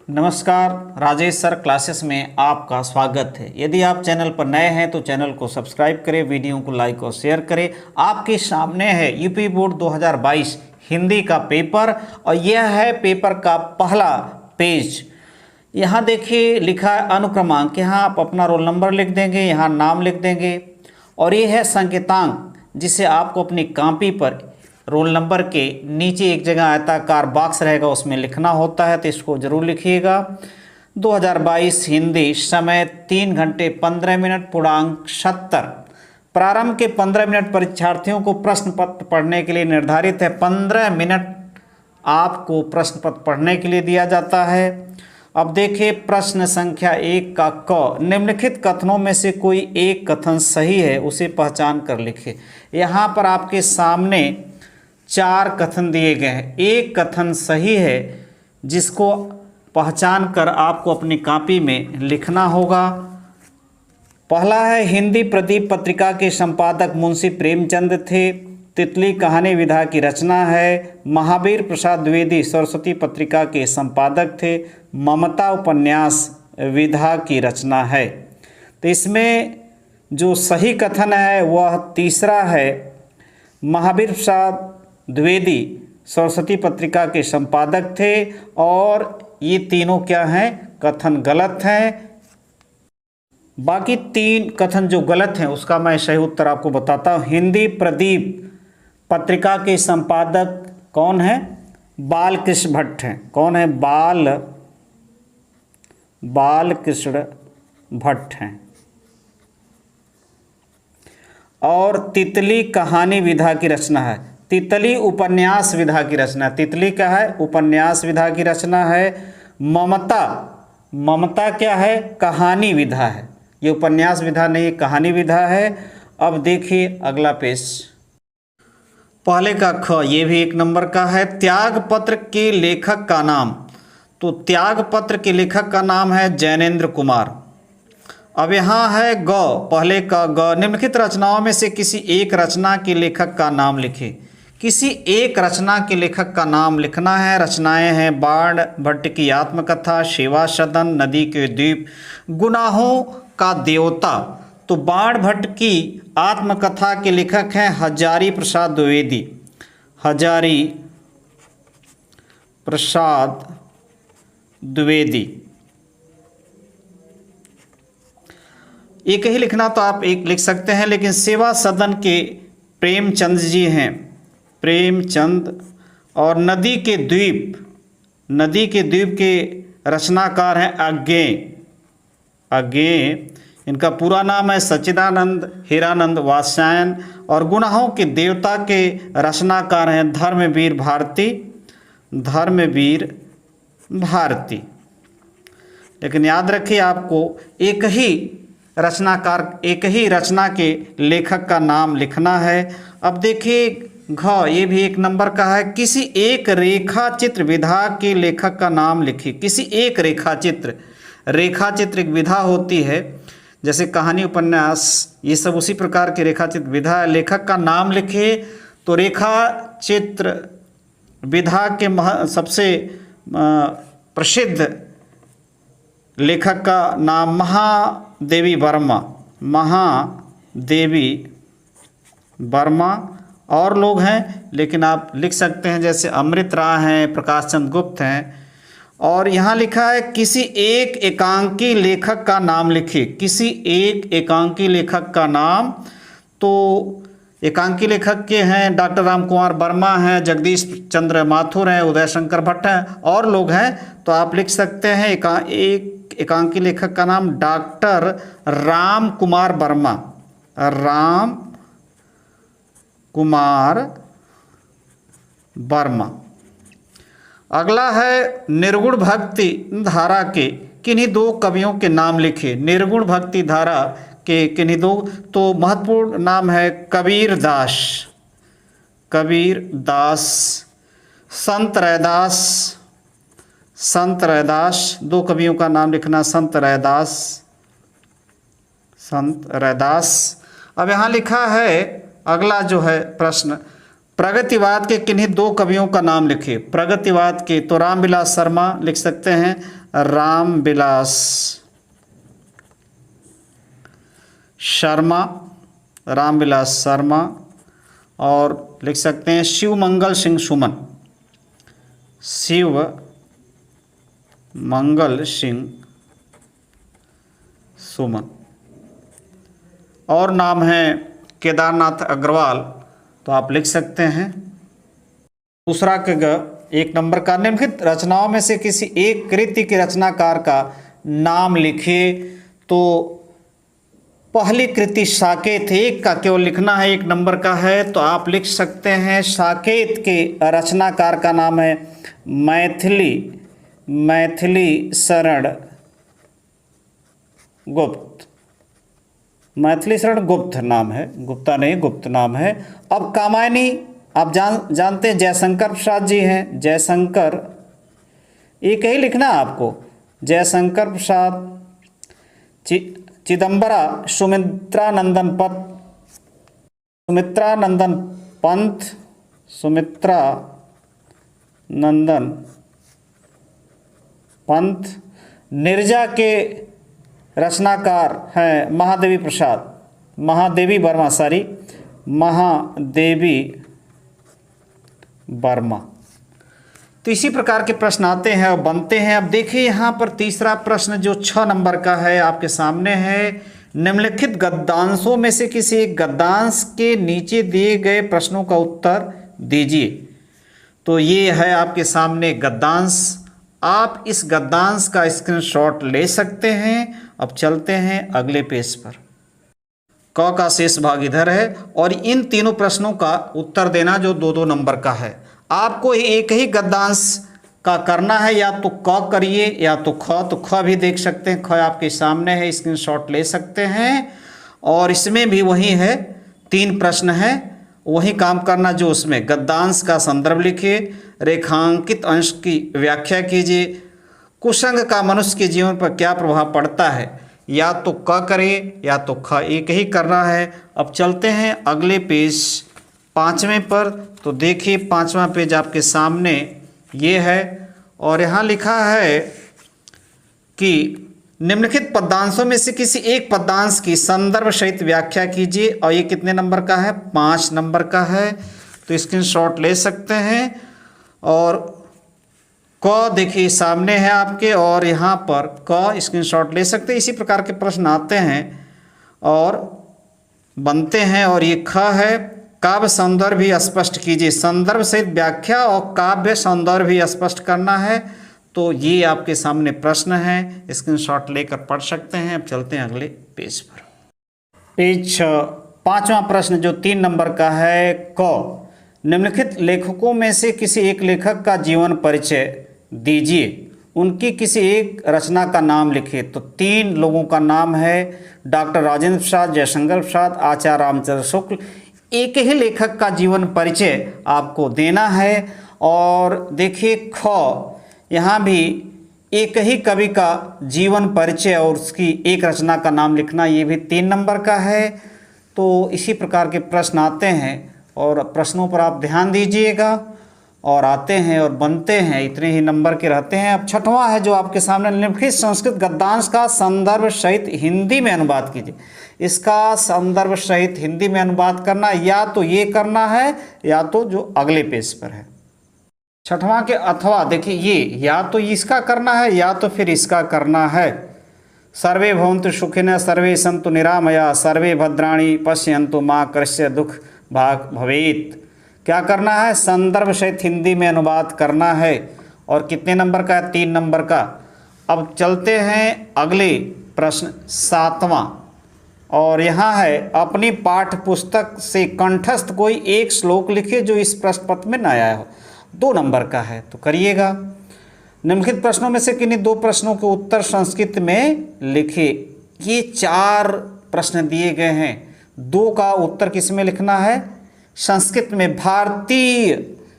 नमस्कार, Rajesh sir classes में आपका स्वागत है। यदि आप चैनल पर नए हैं तो चैनल को सब्सक्राइब करें, वीडियो को लाइक और शेयर करें। आपके सामने है यूपी बोर्ड 2022 हिंदी का पेपर और यह है पेपर का पहला पेज। यहाँ देखिए लिखा है अनुक्रमांक। यहाँ आप अपना रोल नंबर लिख देंगे, यहाँ नाम लिख देंगे और ये है संकेतांक जिसे आपको अपनी कॉपी पर रोल नंबर के नीचे एक जगह आयताकार बॉक्स रहेगा उसमें लिखना होता है, तो इसको ज़रूर लिखिएगा। 2022 हिंदी, समय 3 घंटे 15 मिनट, पूर्णांक 70। प्रारंभ के 15 मिनट परीक्षार्थियों को प्रश्न पत्र पढ़ने के लिए निर्धारित है। 15 मिनट आपको प्रश्न पत्र पढ़ने के लिए दिया जाता है। अब देखिए प्रश्न संख्या 1 का क, निम्नलिखित कथनों में से कोई एक कथन सही है, उसे पहचान कर लिखिए। यहाँ पर आपके सामने 4 कथन दिए गए हैं। एक कथन सही है जिसको पहचान कर आपको अपनी कॉपी में लिखना होगा। पहला है, हिंदी प्रदीप पत्रिका के संपादक मुंशी प्रेमचंद थे। तितली कहानी विधा की रचना है। महावीर प्रसाद द्विवेदी सरस्वती पत्रिका के संपादक थे। ममता उपन्यास विधा की रचना है। तो इसमें जो सही कथन है वह तीसरा है, महावीर प्रसाद द्विवेदी सरस्वती पत्रिका के संपादक थे। और ये तीनों क्या हैं, कथन गलत हैं। बाकी 3 कथन जो गलत हैं उसका मैं सही उत्तर आपको बताता हूँ। हिंदी प्रदीप पत्रिका के संपादक कौन है? बालकृष्ण भट्ट हैं। कौन है? बालकृष्ण भट्ट हैं। और तितली कहानी विधा की रचना है। तितली उपन्यास विधा की रचना है। तितली क्या है? उपन्यास विधा की रचना है। ममता क्या है? कहानी विधा है। ये उपन्यास विधा नहीं, कहानी विधा है। अब देखिए अगला पेज। पहले का ख, ये भी 1 नंबर का है। त्याग पत्र के लेखक का नाम, तो त्याग पत्र के लेखक का नाम है जैनेन्द्र कुमार। अब यहाँ है ग, पहले का ग, निम्नलिखित रचनाओं में से किसी एक रचना के लेखक का नाम लिखें। किसी एक रचना के लेखक का नाम लिखना है। रचनाएं हैं बाण भट्ट की आत्मकथा, सेवा सदन, नदी के द्वीप, गुनाहों का देवता। तो बाण भट्ट की आत्मकथा के लेखक हैं हजारी प्रसाद द्विवेदी। हजारी प्रसाद द्विवेदी। एक ही लिखना तो आप एक लिख सकते हैं, लेकिन सेवा सदन के प्रेमचंद जी हैं, प्रेमचंद। और नदी के द्वीप के रचनाकार हैं अज्ञेय। इनका पूरा नाम है सच्चिदानंद हीरानंद वात्स्यायन। और गुनाहों के देवता के रचनाकार हैं धर्मवीर भारती। लेकिन याद रखिए आपको एक ही रचना के लेखक का नाम लिखना है। अब देखिए घ, ये भी 1 नंबर का है। किसी एक रेखा चित्र विधा के लेखक का नाम लिखिए। किसी एक रेखा चित्र एक विधा होती है, जैसे कहानी उपन्यास, ये सब उसी प्रकार की रेखा चित्र विधा है। लेखक का नाम लिखिए। तो रेखा चित्र विधा के सबसे प्रसिद्ध लेखक का नाम महादेवी वर्मा। और लोग हैं लेकिन आप लिख सकते हैं, जैसे अमृत राय हैं, प्रकाश चंद्र गुप्त हैं। और यहाँ लिखा है किसी एक एकांकी लेखक का नाम लिखिए। किसी एक एकांकी लेखक का नाम, तो एकांकी लेखक के हैं डॉक्टर राम कुमार वर्मा हैं, जगदीश चंद्र माथुर हैं, उदय शंकर भट्ट हैं और लोग हैं। तो आप लिख सकते हैं एक एकांकी लेखक का नाम डॉक्टर राम कुमार वर्मा। अगला है निर्गुण भक्ति धारा के किन्हीं 2 कवियों के नाम लिखिए। निर्गुण भक्ति धारा के किन्हीं 2, तो महत्वपूर्ण नाम है कबीर दास, संत रैदास। 2 कवियों का नाम लिखना, संत रैदास। अब यहाँ लिखा है अगला जो है प्रश्न, प्रगतिवाद के किन्हीं 2 कवियों का नाम लिखिए। प्रगतिवाद के तो रामविलास शर्मा लिख सकते हैं, रामविलास शर्मा, रामविलास शर्मा, और लिख सकते हैं शिवमंगल सिंह सुमन, शिव मंगल सिंह सुमन, और नाम है केदारनाथ अग्रवाल, तो आप लिख सकते हैं। दूसरा एक नंबर का, निम्नलिखित रचनाओं में से किसी एक कृति के रचनाकार का नाम लिखिए। तो पहली कृति साकेत है, एक का केवल लिखना है, एक नंबर का है, तो आप लिख सकते हैं साकेत के रचनाकार का नाम है मैथिली शरण गुप्त, मैथिली शरण गुप्त नाम है, गुप्ता नहीं गुप्त नाम है। अब कामायनी आप जानते हैं जयशंकर प्रसाद जी हैं, जयशंकर, एक ही लिखना है आपको, जयशंकर प्रसाद चिदंबरा, सुमित्रा नंदन पंत, नीरजा के रचनाकार हैं महादेवी वर्मा। तो इसी प्रकार के प्रश्न आते हैं और बनते हैं। अब देखिए यहाँ पर तीसरा प्रश्न जो 6 नंबर का है आपके सामने है, निम्नलिखित गद्यांशों में से किसी एक गद्यांश के नीचे दिए गए प्रश्नों का उत्तर दीजिए। तो ये है आपके सामने गद्यांश, आप इस गद्यांश का स्क्रीनशॉट ले सकते हैं। अब चलते हैं अगले पेज पर। क का शेष भाग इधर है और इन तीनों प्रश्नों का उत्तर देना जो 2-2 नंबर का है। आपको एक ही गद्यांश का करना है, या तो क करिए या तो ख भी देख सकते हैं, ख आपके सामने है, स्क्रीनशॉट ले सकते हैं। और इसमें भी वही है, 3 प्रश्न है, वही काम करना जो उसमें। गद्यांश का संदर्भ लिखिए, रेखांकित अंश की व्याख्या कीजिए, कुसंग का मनुष्य के जीवन पर क्या प्रभाव पड़ता है, या तो क करिए या तो ख, एक ही करना है। अब चलते हैं अगले पेज 5वें पर। तो देखिए 5वां पेज आपके सामने ये है और यहाँ लिखा है कि निम्नलिखित पदांशों में से किसी एक पदांश की संदर्भ सहित व्याख्या कीजिए। और ये कितने नंबर का है? 5 नंबर का है, तो स्क्रीनशॉट ले सकते हैं। और क देखिए सामने है आपके, और यहाँ पर क स्क्रीनशॉट ले सकते हैं। इसी प्रकार के प्रश्न आते हैं और बनते हैं। और ये ख है, काव्य सौंदर्य भी स्पष्ट कीजिए, संदर्भ सहित व्याख्या और काव्य सौंदर्य भी स्पष्ट करना है। तो ये आपके सामने प्रश्न है, स्क्रीनशॉट लेकर पढ़ सकते हैं। अब चलते हैं अगले पेज पर। पेज 5वां प्रश्न जो 3 नंबर का है, क निम्नलिखित लेखकों में से किसी एक लेखक का जीवन परिचय दीजिए, उनकी किसी एक रचना का नाम लिखिए। तो 3 लोगों का नाम है, डॉक्टर राजेंद्र प्रसाद, जयशंकर प्रसाद, आचार्य रामचंद्र शुक्ल। एक ही लेखक का जीवन परिचय आपको देना है। और देखिए ख, यहाँ भी एक ही कवि का जीवन परिचय और उसकी एक रचना का नाम लिखना, ये भी 3 नंबर का है। तो इसी प्रकार के प्रश्न आते हैं और प्रश्नों पर आप ध्यान दीजिएगा। और आते हैं और बनते हैं, इतने ही नंबर के रहते हैं। अब 6वां है जो आपके सामने, निम्नलिखित संस्कृत गद्यांश का संदर्भ सहित हिंदी में अनुवाद कीजिए। इसका संदर्भ सहित हिंदी में अनुवाद करना, या तो ये करना है या तो जो अगले पेज पर है 6वां के, अथवा देखिए ये या तो इसका करना है या तो फिर इसका करना है। सर्वे भवन्तु सुखिनः, सर्वे सन्तु निरामया, सर्वे भद्राणि पश्यन्तु मा कश्चित् दुःख भाग् भवेत्। क्या करना है? संदर्भ सहित हिंदी में अनुवाद करना है। और कितने नंबर का है? 3 नंबर का। अब चलते हैं अगले प्रश्न 7वां, और यहाँ है, अपनी पाठ्य पुस्तक से कंठस्थ कोई एक श्लोक लिखिए जो इस प्रश्न पत्र में न आया हो। 2 नंबर का है, तो करिएगा। निम्नलिखित प्रश्नों में से किन्हीं 2 प्रश्नों के उत्तर संस्कृत में लिखिए। ये 4 प्रश्न दिए गए हैं, 2 का उत्तर किस में लिखना है? संस्कृत में। भारतीय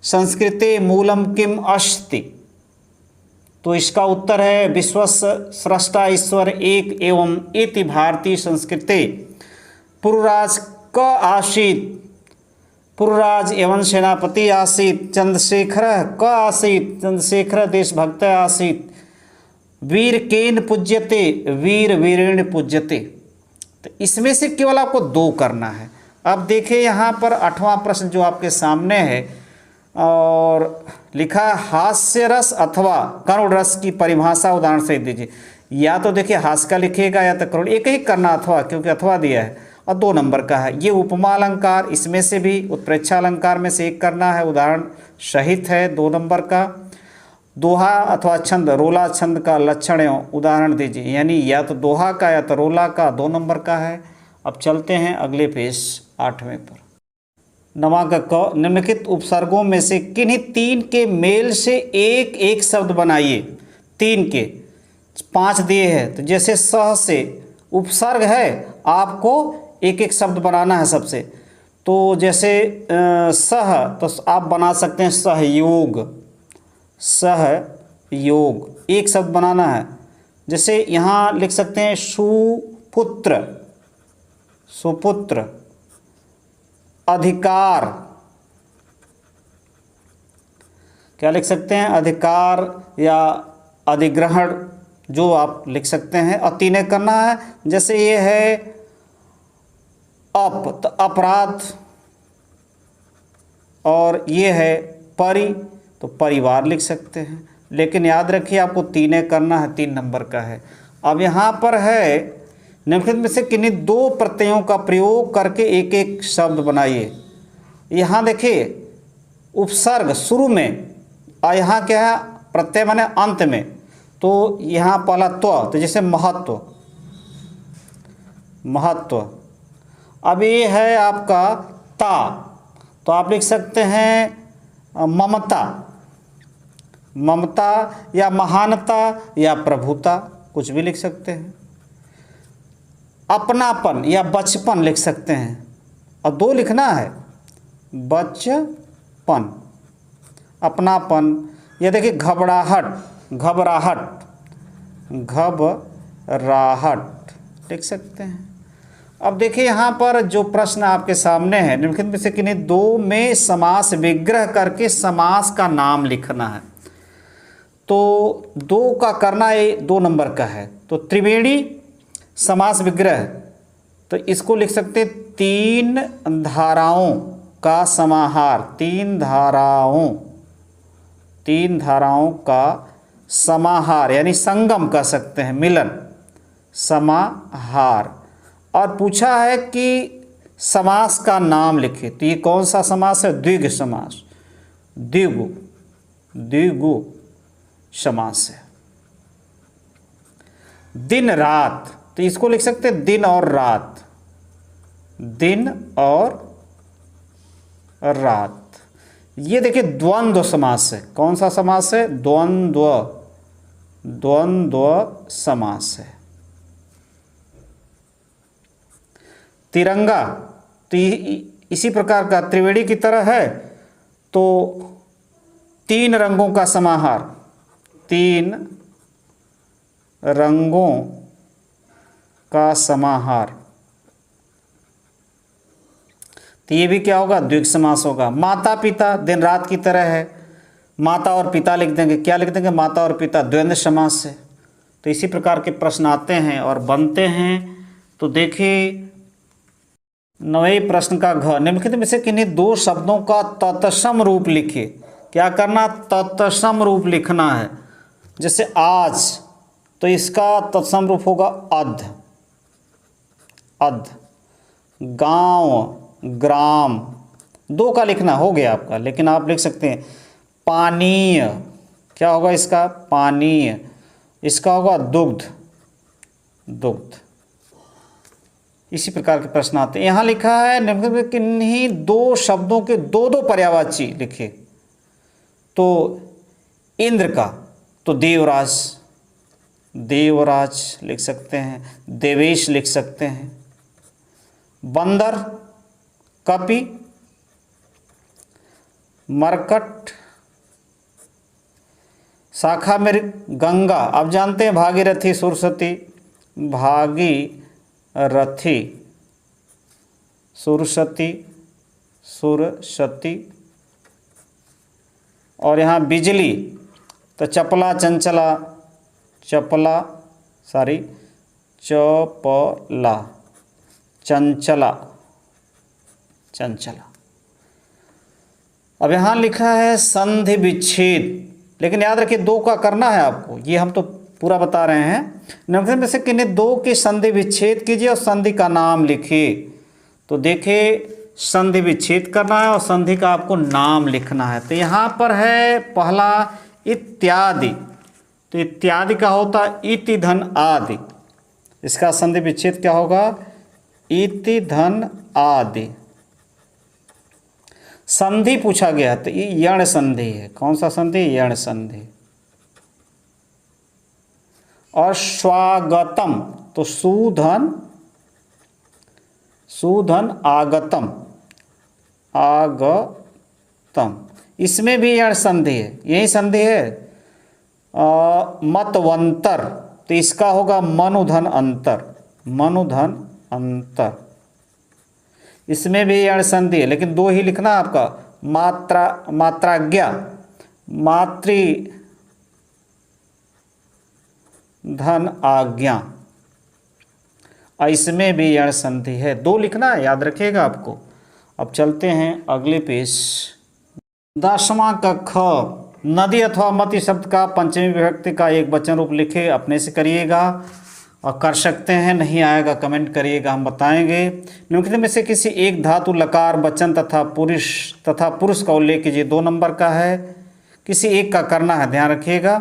संस्कृते मूलम किम अस्ति, तो इसका उत्तर है विश्वस्य स्रष्टा ईश्वर एक एवं इति भारतीय संस्कृते। पुरुराज क आसीत्, पुरुराज एवं सेनापति आसीत्, चंद्रशेखर क आसीत्, चंद्रशेखर देशभक्त आसीत्, वीर केन पूज्यते, वीर वीरेण पूज्यते। तो इसमें से केवल आपको 2 करना है। अब देखिए यहाँ पर 8वां प्रश्न जो आपके सामने है और लिखा है हास्य रस अथवा करुण रस की परिभाषा उदाहरण से दीजिए। या तो देखिए हास्य का लिखिएगा या तो करुण, एक ही करना अथवा, क्योंकि अथवा दिया है और 2 नंबर का है। ये उपमा अलंकार, इसमें से भी उत्प्रेक्षा अलंकार में से एक करना है, उदाहरण सहित है 2 नंबर का। दोहा अथवा छंद, रोला छंद का लक्षण एवं उदाहरण दीजिए, यानी या तो दोहा का या तो रोला का, 2 नंबर का है। अब चलते हैं अगले पेज 8वें पर। नवांक क, निम्नलिखित उपसर्गों में से किन्हीं 3 के मेल से एक एक शब्द बनाइए। 3 के 5 दिए हैं, तो जैसे सह से उपसर्ग है, आपको एक एक शब्द बनाना है सबसे। तो जैसे सह, तो आप बना सकते हैं सहयोग, सहयोग, एक शब्द बनाना है। जैसे यहाँ लिख सकते हैं सुपुत्र, सुपुत्र। अधिकार, क्या लिख सकते हैं, अधिकार या अधिग्रहण, जो आप लिख सकते हैं। और 3 करना है, जैसे ये है अप, तो अपराध, और ये है परि, तो परिवार लिख सकते हैं। लेकिन याद रखिए आपको 3 करना है, 3 नंबर का है। अब यहाँ पर है निम्नलिखित में से किन्हीं 2 प्रत्ययों का प्रयोग करके एक एक शब्द बनाइए। यहाँ देखिए उपसर्ग शुरू में और यहाँ क्या है, प्रत्यय माने अंत में। तो यहाँ पहला त्व, तो जैसे महत्व, महत्व। अब ये है आपका ता, तो आप लिख सकते हैं ममता, ममता या महानता या प्रभुता, कुछ भी लिख सकते हैं। अपनापन या बचपन लिख सकते हैं, और 2 लिखना है, बचपन, अपनापन। या देखिए घबराहट, घबराहट, घबराहट लिख सकते हैं। अब देखिए यहाँ पर जो प्रश्न आपके सामने है, निम्नलिखित में से किन्हीं 2 में समास विग्रह करके समास का नाम लिखना है। तो 2 का करना है, 2 नंबर का है। तो त्रिवेणी समास विग्रह, तो इसको लिख सकते हैं 3 धाराओं का समाहार, 3 धाराओं, 3 धाराओं का समाहार, यानी संगम कह सकते हैं, मिलन, समाहार। और पूछा है कि समास का नाम लिखे, तो ये कौन सा समास है, द्विगु समास, द्विगु, द्विगु समास है। दिन रात, तो इसको लिख सकते हैं दिन और रात, दिन और रात। ये देखिए द्वंद्व समास है, कौन सा समास है, द्वंद्व, द्वंद्व समास है। तिरंगा, तो इसी प्रकार का त्रिवेणी की तरह है, तो 3 रंगों का समाहार, 3 रंगों का समाहार। तो ये भी क्या होगा, द्विगु समास होगा। माता पिता दिन रात की तरह है, माता और पिता लिख देंगे, क्या लिख देंगे, माता और पिता, द्वंद्व समास है। तो इसी प्रकार के प्रश्न आते हैं और बनते हैं। तो देखिए 9वें प्रश्न का घ, निम्नलिखित में से किन्हीं 2 शब्दों का तत्सम रूप लिखिए। क्या करना, तत्सम रूप लिखना है। जैसे आज, तो इसका तत्सम रूप होगा अध, अध। गांव, ग्राम, 2 का लिखना हो गया आपका, लेकिन आप लिख सकते हैं पानीय, क्या होगा इसका, पानीय। इसका होगा दुग्ध, दुग्ध। इसी प्रकार के प्रश्न आते हैं। यहाँ लिखा है निम्नलिखित में किन्हीं 2 शब्दों के 2-2 पर्यायवाची लिखे। तो इंद्र का, तो देवराज, देवराज लिख सकते हैं, देवेश लिख सकते हैं। बंदर, कपि, मरकट। शाखा में गंगा, आप जानते हैं भागीरथी, सुरसती, भागीरथी, सुरसती, सुरसती। और यहाँ बिजली, तो चपला, चंचला, चपला, सॉरी चपला, चंचला, चंचला। अब यहाँ लिखा है संधि विच्छेद, लेकिन याद रखिए दो का करना है आपको, ये हम तो पूरा बता रहे हैं। निम्नलिखित में से किन्हीं दो की संधि विच्छेद कीजिए और संधि का नाम लिखिए। तो देखिए संधि विच्छेद करना है और संधि का आपको नाम लिखना है। तो यहाँ पर है पहला इत्यादि, तो इत्यादि का होता इति धन आदि, इसका संधि विच्छेद क्या होगा, इति धन आदि। संधि पूछा गया तो ये यण संधि है, कौन सा संधि, यण संधि। और स्वागतम तो सुधन, सुधन आगतम, आगतम, इसमें भी यण संधि है, यही संधि है। मतवंतर तो इसका होगा मनुधन अंतर, मनुधन अंतर, इसमें भी यण संधि है, लेकिन दो ही लिखना आपका। मात्रा, मात्राज्ञा, मातृ धन आज्ञा, इसमें भी यण संधि है, दो लिखना है, याद रखिएगा आपको। अब चलते हैं अगले पेज। 10वां क, नदी अथवा मति शब्द का पंचमी विभक्ति का एक वचन रूप लिखे, अपने से करिएगा और कर सकते हैं, नहीं आएगा कमेंट करिएगा, हम बताएंगे। निम्नलिखित में से किसी एक धातु लकार वचन तथा पुरुष का उल्लेख कीजिए, 2 नंबर का है, किसी एक का करना है, ध्यान रखिएगा।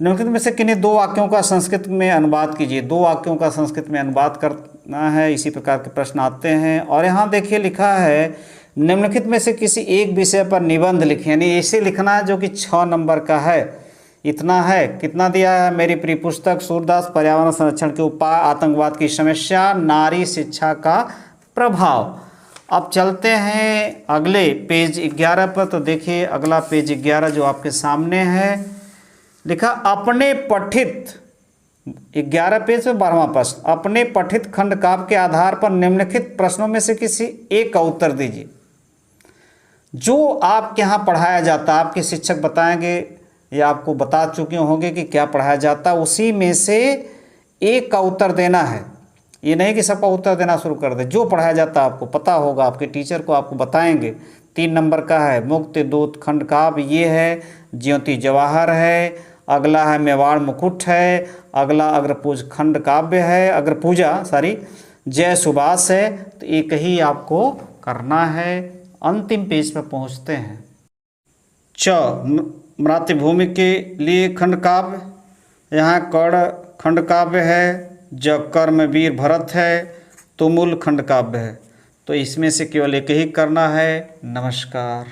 निम्नलिखित में से किन्हीं 2 वाक्यों का संस्कृत में अनुवाद कीजिए, 2 वाक्यों का संस्कृत में अनुवाद करना है, इसी प्रकार के प्रश्न आते हैं। और यहाँ देखिए लिखा है निम्नलिखित में से किसी एक विषय पर निबंध लिखें, यानी ऐसे लिखना है जो कि 6 नंबर का है। इतना है, कितना दिया है, मेरी प्रिय पुस्तक, सूरदास, पर्यावरण संरक्षण के उपाय, आतंकवाद की समस्या, नारी शिक्षा का प्रभाव। अब चलते हैं अगले पेज 11 पर। तो देखिए अगला पेज 11 जो आपके सामने है, लिखा अपने पठित, 11 पेज में 12वां प्रश्न, अपने पठित खंड काव्य के आधार पर निम्नलिखित प्रश्नों में से किसी एक का उत्तर दीजिए। जो आपके यहाँ पढ़ाया जाता है, आपके शिक्षक बताएंगे या आपको बता चुके होंगे कि क्या पढ़ाया जाता है, उसी में से एक का उत्तर देना है। ये नहीं कि सबका उत्तर देना शुरू कर दे, जो पढ़ाया जाता है आपको पता होगा, आपके टीचर को आपको बताएंगे। 3 नंबर का है मुक्ति दूत खंड काव्य, ये है ज्योति जवाहर है, अगला है मेवाड़ मुकुट है, अगला अग्रपूज खंड काव्य है, अग्रपूजा सॉरी जय सुभाष है। तो एक ही आपको करना है। अंतिम पेज पर पहुंचते हैं। मातृभूमि के लिए खंड काव्य, यहाँ कर्ण खंड काव्य है, ज कर्म वीर भरत है, तुमुल खंड काव्य है। तो इसमें से केवल एक ही करना है। नमस्कार।